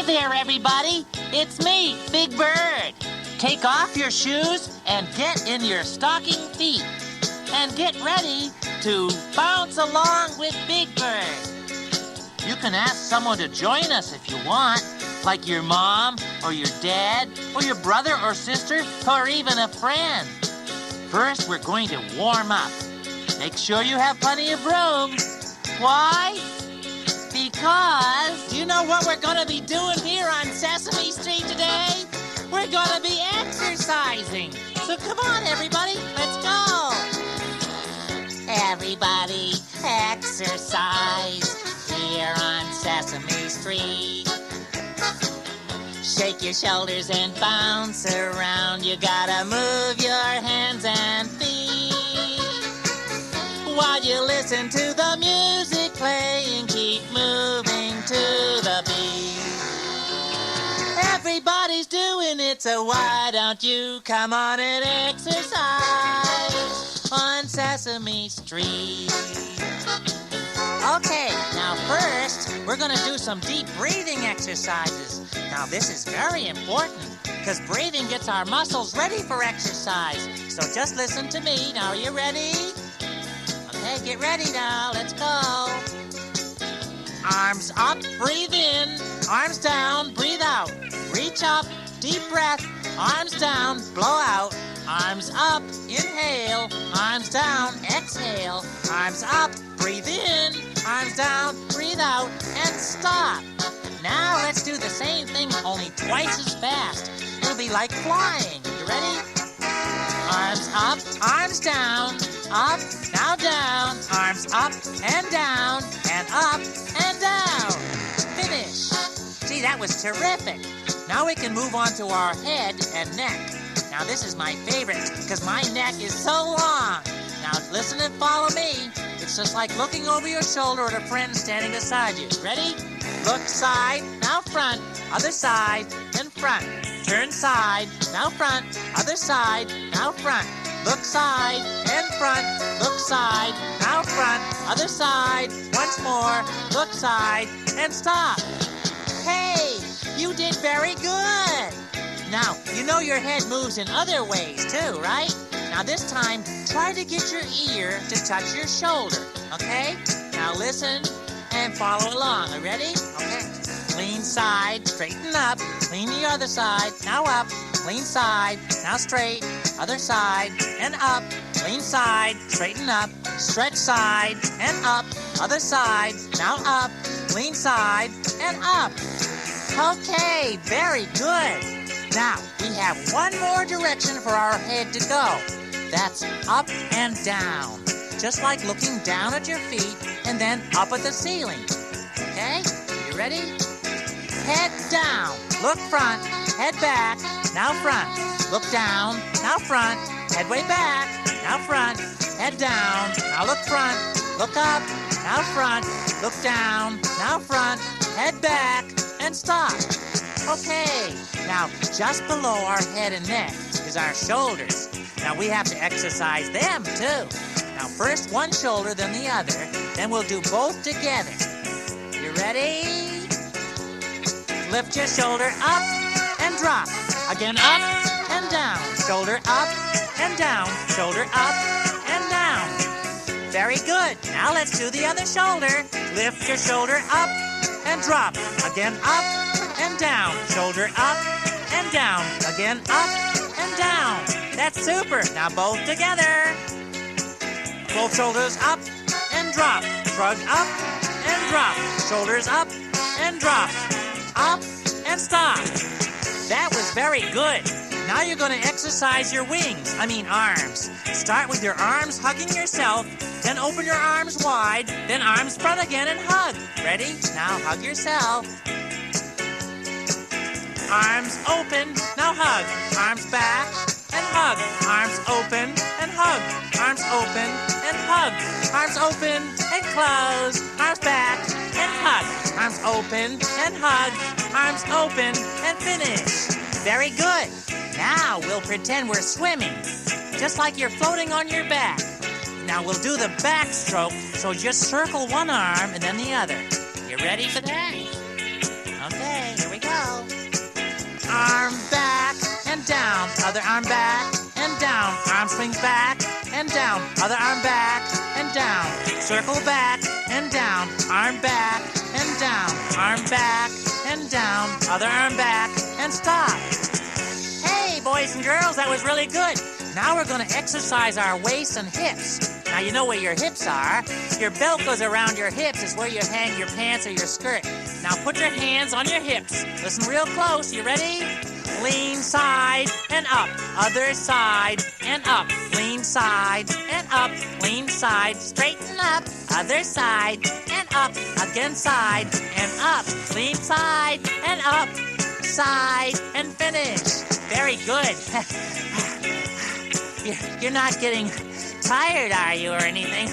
there, everybody. It's me, Big Bird. Take off your shoes and get in your stocking feet. And get ready to bounce along with Big Bird. You can ask someone to join us if you want, like your mom or your dad or your brother or sister or even a friend. First, we're going to warm up. Make sure you have plenty of room. Why? Because, do you know what we're going to be doing here on Sesame Street today? We're going to be exercising. So come on, everybody, let's go. Everybody exercise here on Sesame Street. Shake your shoulders and bounce around. You gotta move your hands and feet. While you listen to the music playing, keep moving to the beat. Everybody's doing it, so why don't you come on and exercise on Sesame Street? Okay, now first, we're gonna do some deep breathing exercises. Now this is very important, because breathing gets our muscles ready for exercise. So just listen to me. Now, are you ready? Okay, get ready now. Let's go. Arms up, breathe in. Arms down, breathe out. Reach up, deep breath. Arms down, blow out. Arms up, inhale. Arms down, exhale. Arms up, breathe in. Arms down, breathe out, and stop. Now let's do the same thing, only twice as fast. It'll be like flying. You ready? Arms up, arms down, up, now down. Arms up and down, and up and down. Finish. See, that was terrific. Now we can move on to our head and neck. Now this is my favorite, because my neck is so long. Now listen and follow me. It's just like looking over your shoulder at a friend standing beside you. Ready? Look side, now front, other side, then front. Turn side, now front, other side, now front. Look side and front, look side, now front, other side. Once more, look side, and stop. Hey, you did very good. Now, you know your head moves in other ways too, right? Now this time, try to get your ear to touch your shoulder, okay? Now listen and follow along. Are you ready? Okay. Lean side, straighten up. Lean the other side, now up. Lean side, now straight. Other side, and up. Lean side, straighten up. Stretch side, and up. Other side, now up. Lean side, and up. Okay, very good. Now, we have one more direction for our head to go. That's up and down. Just like looking down at your feet and then up at the ceiling. Okay? You ready? Head down. Look front. Head back. Now front. Look down. Now front. Head way back. Now front. Head down. Now look front. Look up. Now front. Look down. Now front. Head back. And stop. Okay. Now, just below our head and neck is our shoulders. Now, we have to exercise them, too. Now, first one shoulder, then the other. Then we'll do both together. You ready? Lift your shoulder up and drop. Again, up and down. Shoulder up and down. Shoulder up and down. Very good. Now, let's do the other shoulder. Lift your shoulder up and drop. Again, up and down. Shoulder up and down. Again, up and down. That's super. Now both together. Both shoulders up and drop. Shrug up and drop. Shoulders up and drop. Up and stop. That was very good. Now you're going to exercise your arms. Start with your arms hugging yourself, then open your arms wide, then arms front again and hug. Ready? Now hug yourself. Arms open, now hug. Arms back and hug. Arms open and hug. Arms open and hug. Arms open and close. Arms back and hug. Arms open and hug. Arms open and finish. Very good. Now we'll pretend we're swimming, just like you're floating on your back. Now we'll do the backstroke, so just circle one arm and then the other. You ready for that? Okay, here we go. arm back and down. Other arm back and down. Arm swings back and down. Other arm back and down. Circle back and down. Arm back and down. Arm back and down. Other arm back and stop. Hey, boys and girls, that was really good. Now we're going to exercise our waists and hips. Now you know where your hips are. Your belt goes around your hips. Is where you hang your pants or your skirt. Now put your hands on your hips. Listen real close. You ready? Lean side and up. Other side and up. Lean side and up. Lean side. Straighten up. Other side and up. Again side and up. Lean side and up. Side and finish. Very good. You're not getting tired, are you, or anything?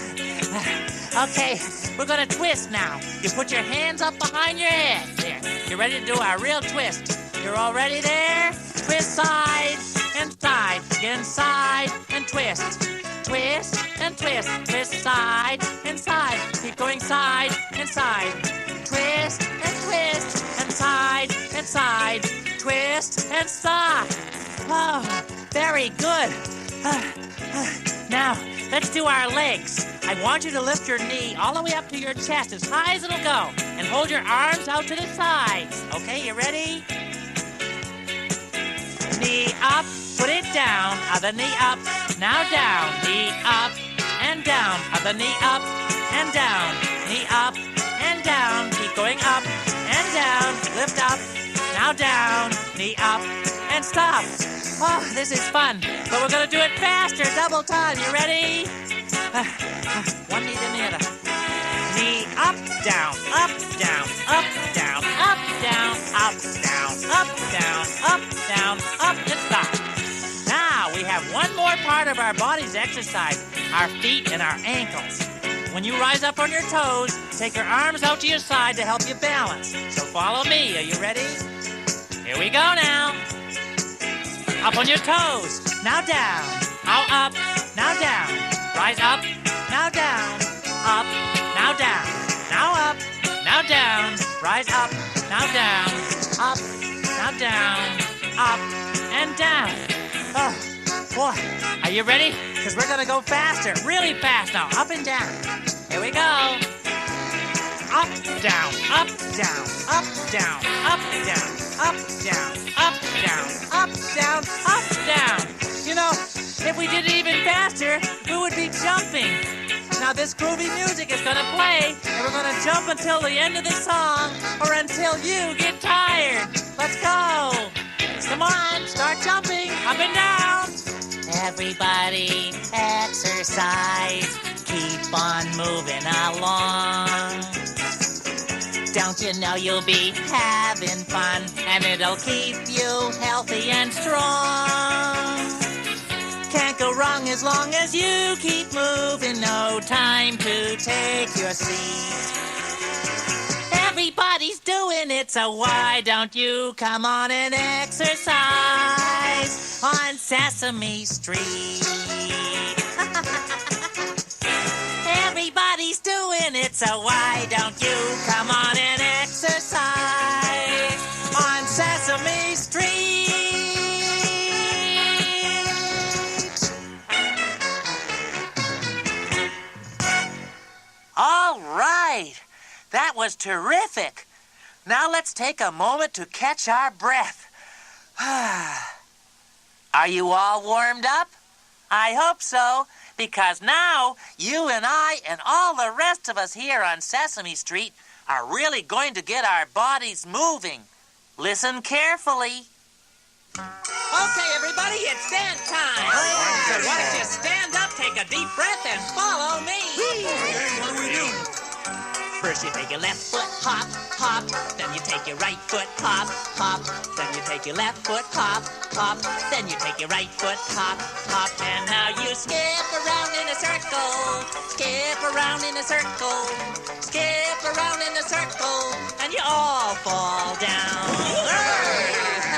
Okay, we're going to twist now. You put your hands up behind your head. There. You're ready to do our real twist. You're all ready there? Twist side and side. Again, side and twist. Twist and twist. Twist side and side. Keep going side and side. Twist and twist and side and side. Twist and side. Oh, very good. Now, let's do our legs. I want you to lift your knee all the way up to your chest as high as it'll go. And hold your arms out to the sides. Okay, you ready? Knee up, put it down. Other knee up, now down. Knee up and down. Other knee up and down. Knee up and down. Keep going up and down. Lift up, now down. Knee up and stop. Oh, this is fun, but we're going to do it faster, double time. You ready? One knee to the other. Knee up, down, up, down, up, down, up, down, up, down, up, down, up, down, up, and stop. Now, we have one more part of our body's exercise, our feet and our ankles. When you rise up on your toes, take your arms out to your side to help you balance. So follow me. Are you ready? Here we go now. Up on your toes, now down, now up, now down, rise up, now down, up, now down, now up, now down, rise up, now down, up, now down, up, and down. Oh, boy, are you ready? Because we're going to go faster, really fast now, up and down. Here we go. Up, down, up, down, up, down, up, down, up, down, up, down, up, down, up, down. You know, if we did it even faster, we would be jumping. Now this groovy music is going to play, and we're going to jump until the end of the song, or until you get tired. Let's go. Come on, start jumping, up and down. Everybody exercise, keep on moving along. Don't you know you'll be having fun, and it'll keep you healthy and strong. Can't go wrong as long as you keep moving. No time to take your seat. Everybody's doing it, so why don't you come on and exercise on Sesame Street? Everybody's doing it, so why don't you come on and exercise on Sesame Street? All right, that was terrific. Now let's take a moment to catch our breath. Are you all warmed up? I hope so. Because now, you and I and all the rest of us here on Sesame Street are really going to get our bodies moving. Listen carefully. Okay, everybody, it's dance time. So why don't you stand up, take a deep breath, and follow me. What do we do? First you take your left foot, hop, hop. Then you take your right foot, hop, hop. Then you take your left foot, hop, hop. Then you take your right foot, hop, hop. And now you skip around in a circle. Skip around in a circle. Skip around in a circle. And you all fall down.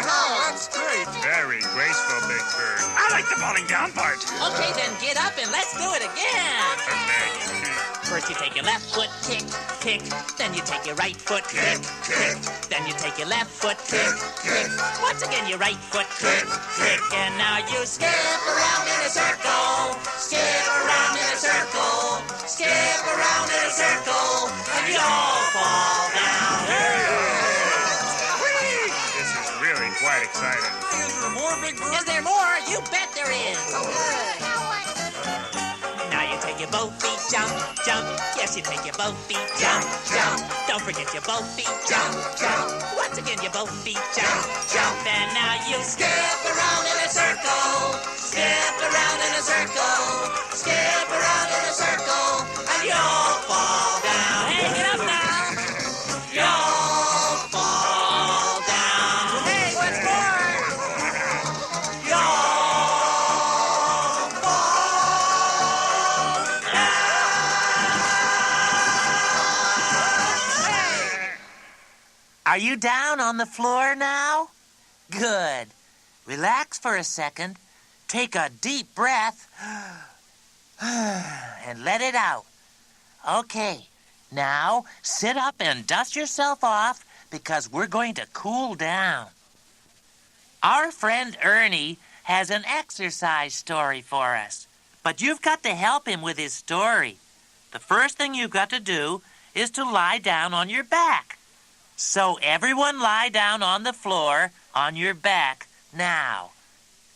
Oh, that's great. Very graceful, Big Bird. I like the falling down part. Okay, then get up and let's do it again. Okay. First you take your left foot, kick, kick. Then you take your right foot, kick, kick. Then you take your left foot, kick, kick. Once again your right foot, kick, kick. And now you skip around in a circle. Skip around in a circle. Skip around in a circle. And you all fall down. This is really quite exciting. Is there more, Big Bird? Is there more? You bet there is. Now you take your both feet, jump, jump. Yes, you take your both feet, jump, jump. Don't forget your both feet, jump, jump. Once again, your both feet, jump, jump. And now you skip around in a circle. Skip around in a circle. Skip around in a circle. And you all fall down. Hey, get up now. You all fall down. Hey, what's more? You all fall down. Are you down on the floor now? Good. Relax for a second. Take a deep breath and let it out. Okay. Now, sit up and dust yourself off because we're going to cool down. Our friend Ernie has an exercise story for us, but you've got to help him with his story. The first thing you've got to do is to lie down on your back. So everyone lie down on the floor on your back now.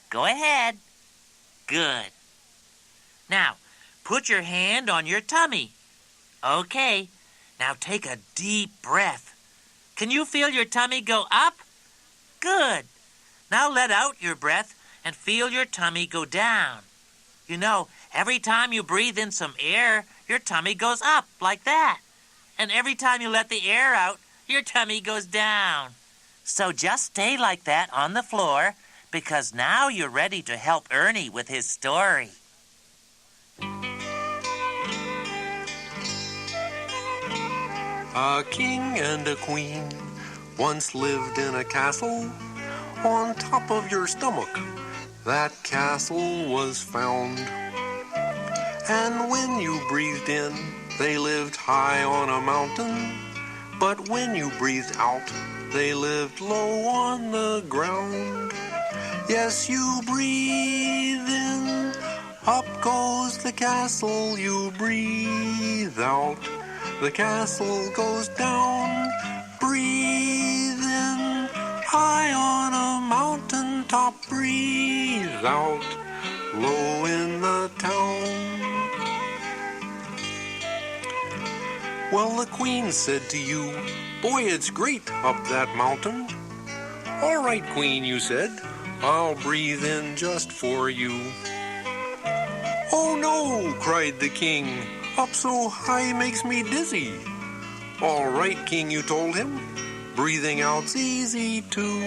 Go ahead. Good. Now, put your hand on your tummy. Okay, now take a deep breath. Can you feel your tummy go up? Good. Now let out your breath and feel your tummy go down. You know, every time you breathe in some air, your tummy goes up like that. And every time you let the air out, your tummy goes down. So just stay like that on the floor because now you're ready to help Ernie with his story. A king and a queen once lived in a castle on top of your stomach. That castle was found. And when you breathed in, they lived high on a mountain. But when you breathed out, they lived low on the ground. Yes, you breathe in, up goes the castle. You breathe out, the castle goes down. Breathe in, high on a mountain top. Breathe out, low in the town. Well, the queen said to you, boy, it's great up that mountain. All right, queen, you said, I'll breathe in just for you. Oh, no, cried the king, up so high makes me dizzy. All right, king, you told him, breathing out's easy too.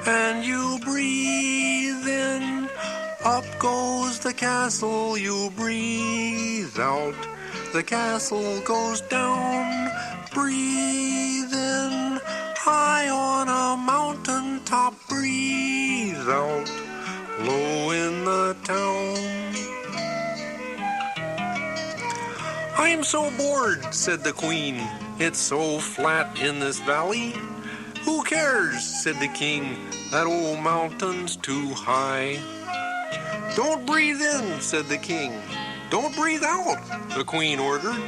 And you breathe in, up goes the castle. You breathe out, the castle goes down. Breathe in, high on a mountain top. Breathe out, low in the town. I'm so bored, said the queen. It's so flat in this valley. Who cares, said the king, that old mountain's too high. Don't breathe in, said the king. Don't breathe out, the queen ordered.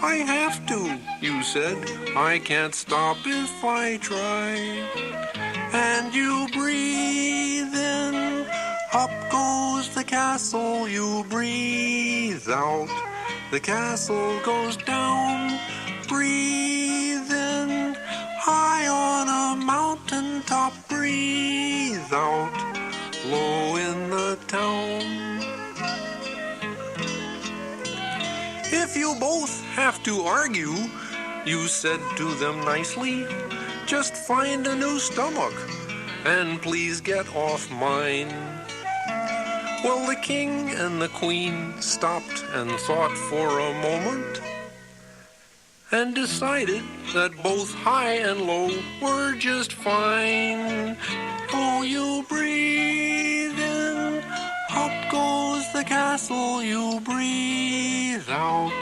I have to, you said. I can't stop if I try. And you breathe in, up goes the castle. You breathe out, the castle goes down. Breathe in, high on a mountain top. Breathe out, low in the town. If you both have to argue, you said to them nicely, just find a new stomach and please get off mine. Well, the king and the queen stopped and thought for a moment and decided that both high and low were just fine. Oh, you breathe in, up goes the the castle you breathe out.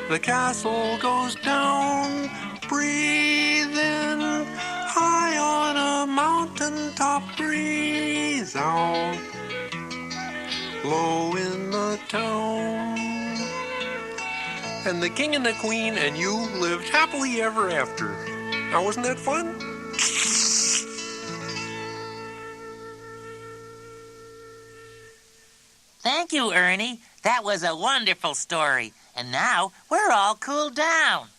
The castle goes down. Breathe in. High on a mountain top. Breathe out. Low in the town. And the king and the queen and you lived happily ever after. Now, wasn't that fun? Thank you, Ernie. That was a wonderful story. And now we're all cooled down.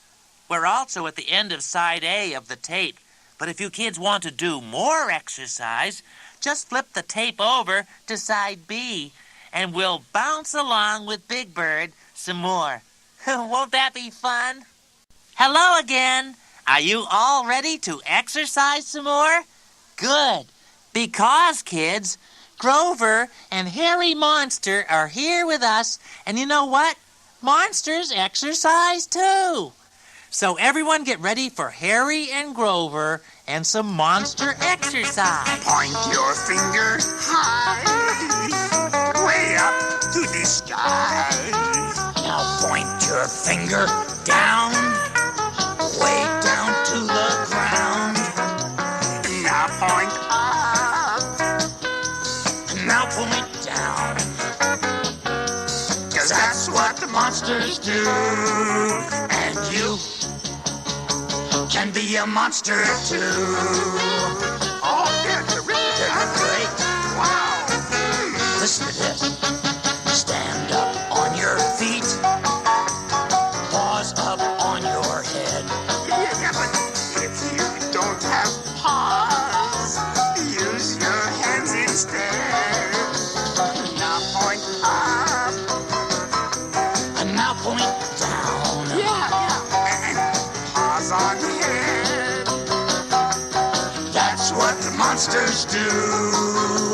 We're also at the end of side A of the tape. But if you kids want to do more exercise, just flip the tape over to side B, and we'll bounce along with Big Bird some more. Won't that be fun? Hello again. Are you all ready to exercise some more? Good. Because, kids, Grover and Hairy Monster are here with us, and you know what? Monsters exercise too. So everyone get ready for Harry and Grover and some monster exercise. Point your finger high, way up to the sky. Now point your finger down, way down to the ground. Now point up, Now point down, 'cause that's what the monsters do. And you can be a monster too. Oh, they're terrific. Great. Wow. Listen to this. Stand up on your feet. Paws up on your head. Yeah, but if you don't have paws, use your hands instead. Now point up. And now point down. Yeah. And paws on head. That's what the monsters do.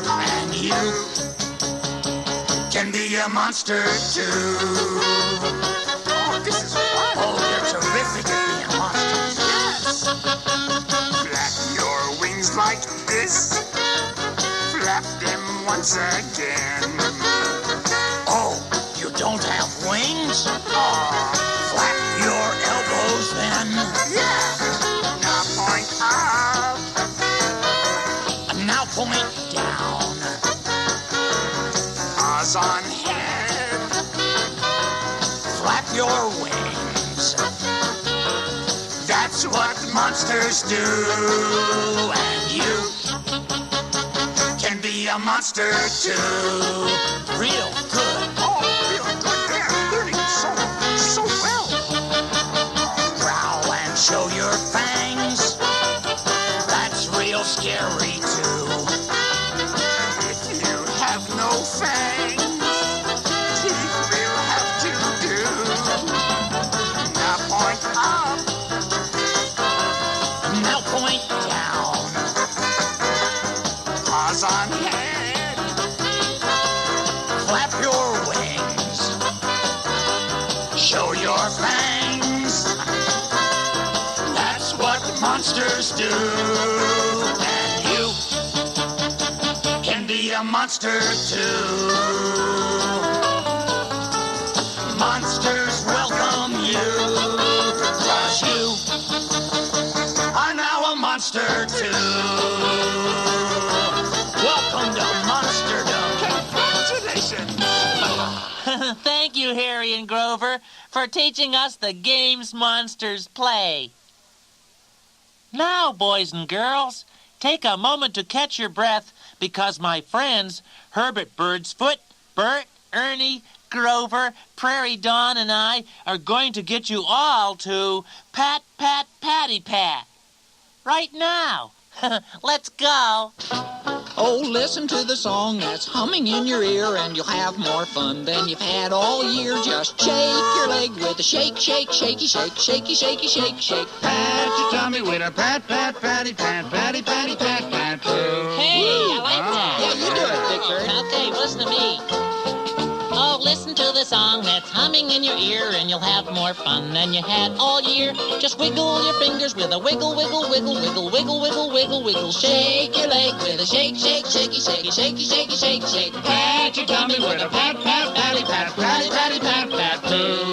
And you can be a monster too. Oh, this is fun. Oh, you're terrific at being monsters. Yes. Flap your wings like this. Flap them once again. Oh, you don't have wings? Flap your elbows then. Yeah. Now point up. And now point down. Paws on head. Flap your wings. That's what monsters do. And you can be a monster too. Real good. Oh, really good. They're learning so well. Growl and show your fangs. That's real scary too. If you have no fangs, teeth will have to do. Now point up. Now point down. Paws on head. Flap your wings. Show your fangs. That's what monsters do. And you can be a monster too. Monsters welcome you. 'Cause you are now a monster too. Welcome to Monsterdom. Congratulations. Thank you, Harry and Grover, for teaching us the games monsters play. Now, boys and girls, take a moment to catch your breath because my friends, Herbert Birdsfoot, Bert, Ernie, Grover, Prairie Dawn, and I are going to get you all to Pat, Pat, Patty, Pat. Right now. Let's go. Oh, listen to the song that's humming in your ear, and you'll have more fun than you've had all year. Just shake your leg with a shake, shake, shaky, shake, shaky, shaky, shake, shake. Pat your tummy with a pat, pat, patty, pat, patty, patty, pat, pat, too. Hey, I like that. Yeah, you do it, Big Bird. Okay, listen to me. Oh, listen to the song that's humming humming in your ear, and you'll have more fun than you had all year. Just wiggle your fingers with a wiggle, wiggle, wiggle, wiggle, wiggle, wiggle, wiggle, wiggle. Shake your leg with a shake, shake, shaky, shaky, shaky, shaky, shake, shake. Pat your tummy with a pat, pat, patty, pat, patty, patty, pat, pat, too.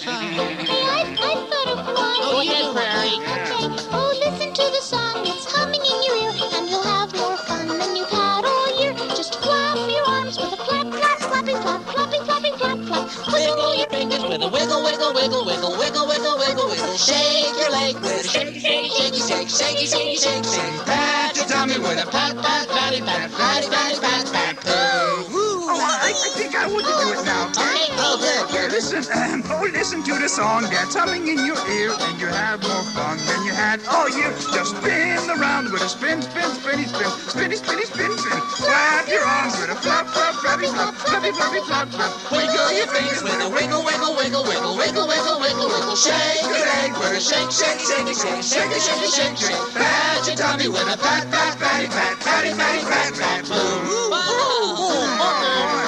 I've got a one. Go ahead, Prairie. Okay. Oh, listen to the song that's humming in your ear, and you'll have more fun than you've had all year. Just flap your arms with a flap, flap, flapping, flap, flapping, flapping, flap, flap. Wiggle your fingers with a wiggle, wiggle, wiggle, wiggle, wiggle, wiggle, wiggle, wiggle. Shake your leg with a shake, shake, shaky, shake, shaky, shaky, shake, shake. Pat your tummy with a pat, pat, patty, pat, patty, patty, pat, pat, too. Oh, I think I want to do it now. Okay, go good. Yeah, listen to the song that's humming in your ear, and you have more fun than you had all year. Just spin around with a spin, spin, spinny, spin, spinny, spinny, spin, spin. Flap your arms with a flap, flap, flappy, flap, flappy, flappy, flap, flap. Wiggle your fingers with a wiggle, wiggle, wiggle, wiggle, wiggle, wiggle, wiggle, wiggle. Shake your leg with a shake, shake, shaky, shake, shaky, shaky, shake, shake. Pat your tummy with a pat, pat, patty, pat, patty, patty, pat, pat, boom.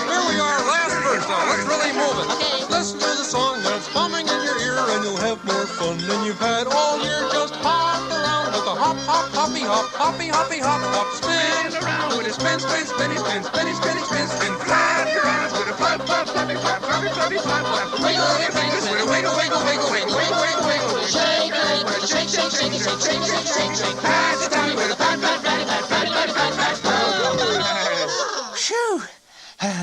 Here we are, last verse now. Let's really move it. Okay. Listen to the song that's humming in your ear, and you'll have more fun than you've had all year. Just hop around with a hop, hop, hoppy, hop, hoppy, hoppy, hop, hop. Spin around with a spin, spin, spinny, spin, spinny, spinny, spin, spin. Flap your arms with a flap, flap, flappy, flap, flappy, flappy, flap, flap. Wiggle your fingers with a wiggle, wiggle, wiggle, wiggle, wiggle, wiggle, wiggle. Shake your leg with a shake, shake, shaky, shake, shake, shake, shake, shake. Pat your tummy with a pat, pat, patty, pat, patty, patty, pat, pat, pat. Phew!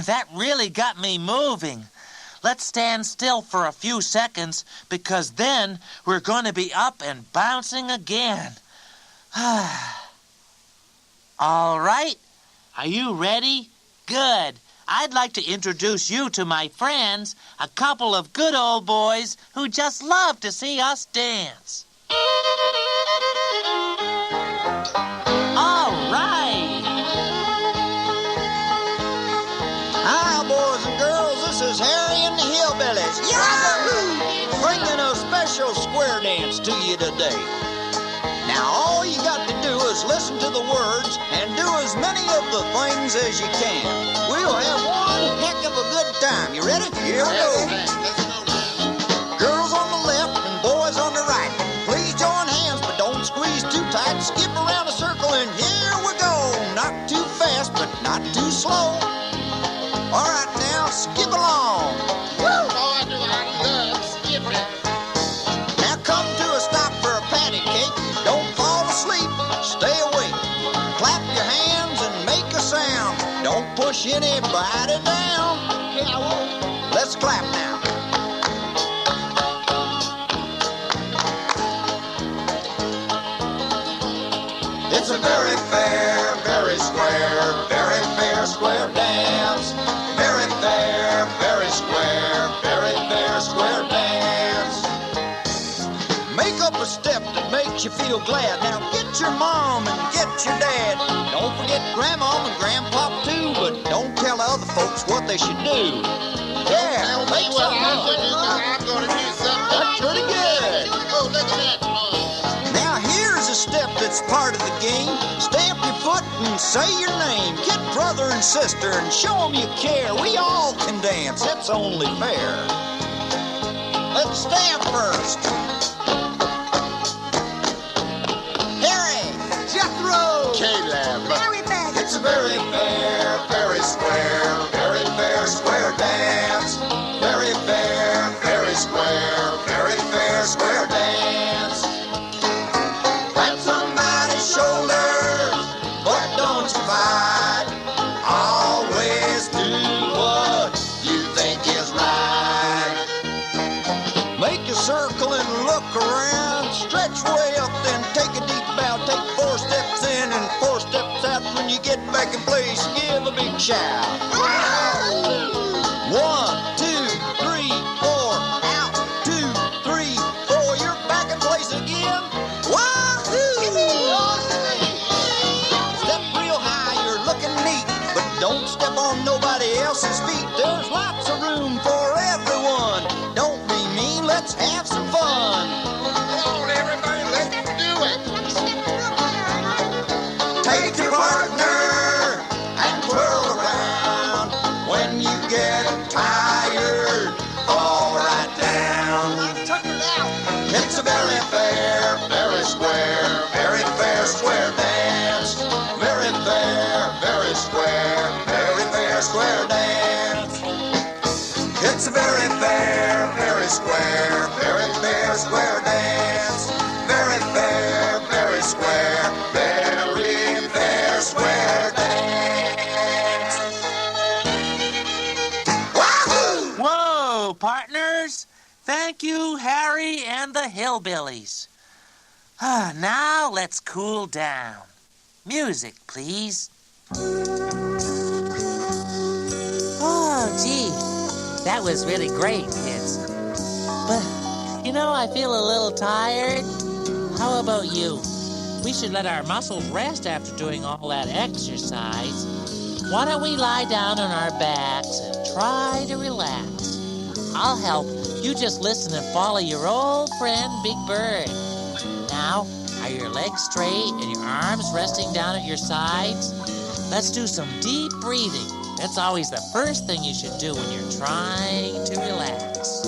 That really got me moving. Let's stand still for a few seconds, because then we're going to be up and bouncing again. All right. Are you ready? Good. I'd like to introduce you to my friends, a couple of good old boys who just love to see us dance. All right. Hi, boys and girls. This is Harry and the Hillbillies. Yahoo! Bringing a special square dance to you today. Now, all you got to do is listen to the words and do as many of the things as you can. We'll have one heck of a good time. You ready? Here we go. Girls on the left and boys on the right. Please join hands, but don't squeeze too tight. Skip around a circle and here we go. Not too fast, but not too slow. All right, now skip along. Oh, I do. I love skipping. Now come to a stop for a patty cake. Don't fall asleep. Stay awake. Clap your hands and make a sound. Don't push anybody down. Yeah, I won't. Let's clap now. It's a very fair, very fair square dance. Very fair, very fair square dance. Make up a step that makes you feel glad. Now get your mom and get your dad. Don't forget grandma and grandpa too, but don't tell other folks what they should do. Yeah, Tell me make what something I'm up. going to do, 'cause I'm going to do something. That's pretty good. Oh, look at that. Now here's a step that's part of the game. Stamp your foot and say your name. Get brother and sister and show them you care. We all can dance, it's only fair. Let's stand first. Harry, Jethro, Caleb. it's a very fair, very fair square dance. Very fair, very fair square dance. Clap somebody's shoulders, but don't you fight. Always do what you think is right. Make a circle and look around. Stretch way up, then take a deep bow. Take 4 steps in and 4 steps out. When you get back in place, give a big shout. 1, 2, 3, 4. Out. 2, 3, 4. You're back in place again. Wahoo! Step real high, you're looking neat, but don't step on nobody else's feet. There's lots of room for everyone. Don't be mean, let's have some fun. Come on, everybody, let's do it. Take your partner and twirl around. When you get tired, fall It's a very fair, very square square dance. Very fair, very square square dance. It's a very fair, very square square dance. Very fair, very square square dance. Wahoo! Whoa, partners! Thank you, Harry and the Hillbillies. Now let's cool down. Music, please. Oh, gee, that was really great, kids. But, I feel a little tired. How about you? We should let our muscles rest after doing all that exercise. Why don't we lie down on our backs and try to relax? I'll help. You just listen and follow your old friend, Big Bird. Now, are your legs straight and your arms resting down at your sides? Let's do some deep breathing. That's always the first thing you should do when you're trying to relax.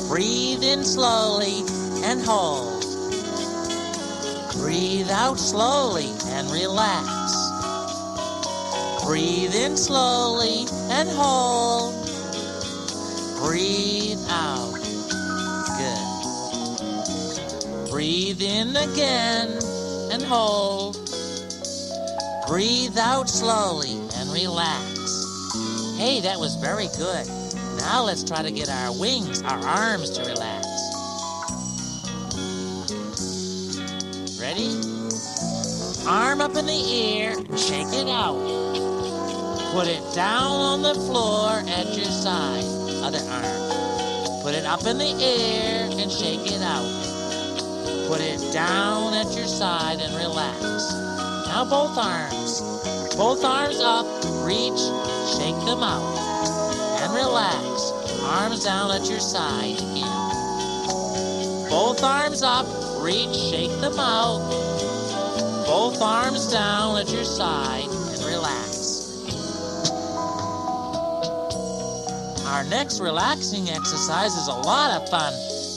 Breathe in slowly and hold. Breathe out slowly and relax. Breathe in slowly and hold. Breathe out. Good. Breathe in again and hold. Breathe out slowly and relax. Hey, that was very good. Now let's try to get our wings, our arms to relax. Ready? Arm up in the air and shake it out. Put it down on the floor at your side. Other arm. Put it up in the air and shake it out. Put it down at your side and relax. Now both arms. Both arms up, reach, shake them out. And relax. Arms down at your side again. Both arms up, reach, shake them out. Both arms down at your side and relax. Our next relaxing exercise is a lot of fun.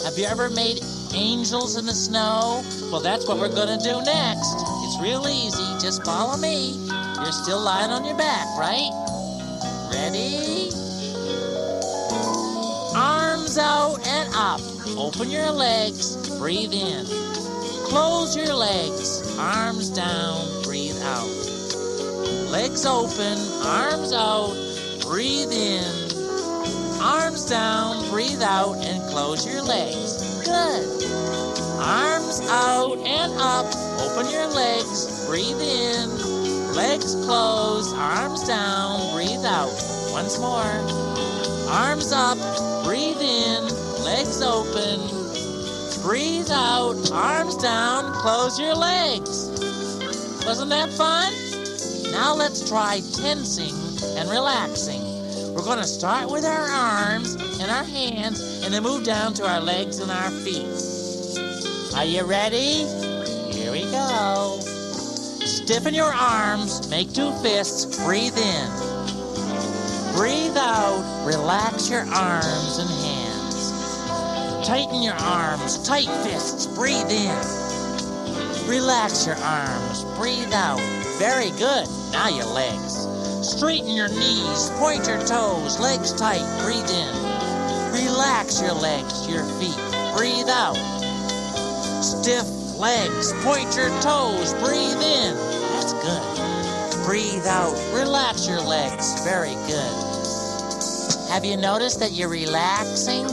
Have you ever made angels in the snow? Well, that's what we're going to do next. It's real easy. Just follow me. You're still lying on your back, right? Ready? Arms out and up. Open your legs. Breathe in. Close your legs. Arms down. Breathe out. Legs open. Arms out. Breathe in. Arms down. Breathe out and close your legs. Good. Arms out and up. Open your legs. Breathe in. Legs closed. Arms down. Breathe out. Once more. Arms up. Breathe in. Legs open. Breathe out. Arms down. Close your legs. Wasn't that fun? Now let's try tensing and relaxing. We're going to start with our arms and our hands and then move down to our legs and our feet. Are you ready? Here we go. Stiffen your arms. Make two fists. Breathe in. Breathe out. Relax your arms and hands. Tighten your arms. Tight fists. Breathe in. Relax your arms. Breathe out. Very good. Now your legs. Straighten your knees. Point your toes. Legs tight. Breathe in. Relax your legs, your feet. Breathe out. Stiff legs. Point your toes. Breathe in. That's good. Breathe out. Relax your legs. Very good. Have you noticed that you're relaxing?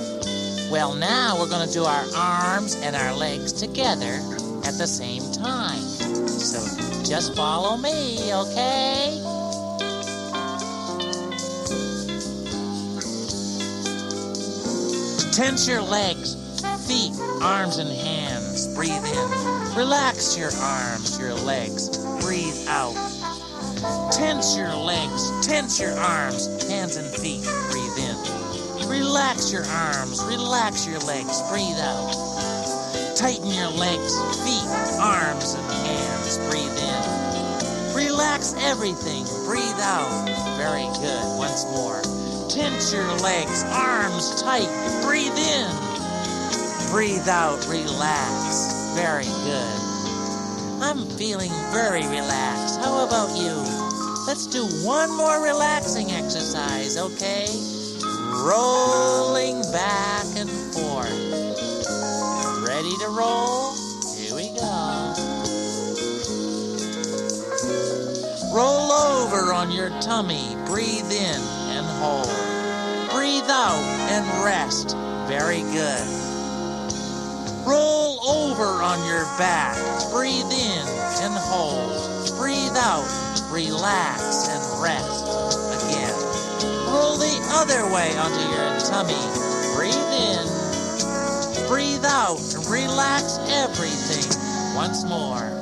Well, now we're going to do our arms and our legs together at the same time. So just follow me, okay? Tense your legs, feet, arms, and hands. Breathe in. Relax your arms, your legs. Breathe out. Tense your legs, tense your arms, hands and feet. Breathe in. Relax your arms, relax your legs. Breathe out. Tighten your legs, feet, arms, and hands. Breathe in. Relax everything. Breathe out. Very good. Once more. Tense your legs, arms tight. Breathe in. Breathe out, relax. Very good. I'm feeling very relaxed. How about you? Let's do one more relaxing exercise, okay? Rolling back and forth. Ready to roll? Here we go. Roll over on your tummy. Breathe in and hold. Breathe out and rest. Very good. Roll over on your back. Breathe in and hold. Breathe out, relax and rest. Again. Roll the other way onto your tummy. Breathe in. Breathe out, relax everything. Once more.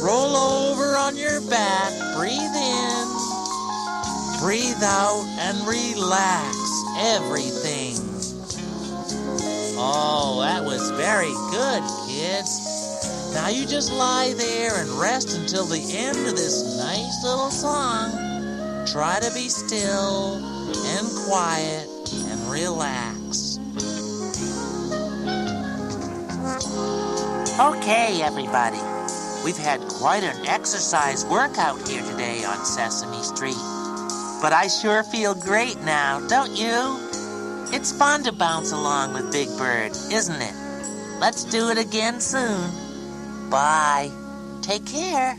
Roll over on your back. Breathe in. Breathe out and relax everything. Oh, that was very good, kids. Now you just lie there and rest until the end of this nice little song. Try to be still and quiet and relax. Okay, everybody. We've had quite an exercise workout here today on Sesame Street. But I sure feel great now, don't you? It's fun to bounce along with Big Bird, isn't it? Let's do it again soon. Bye. Take care.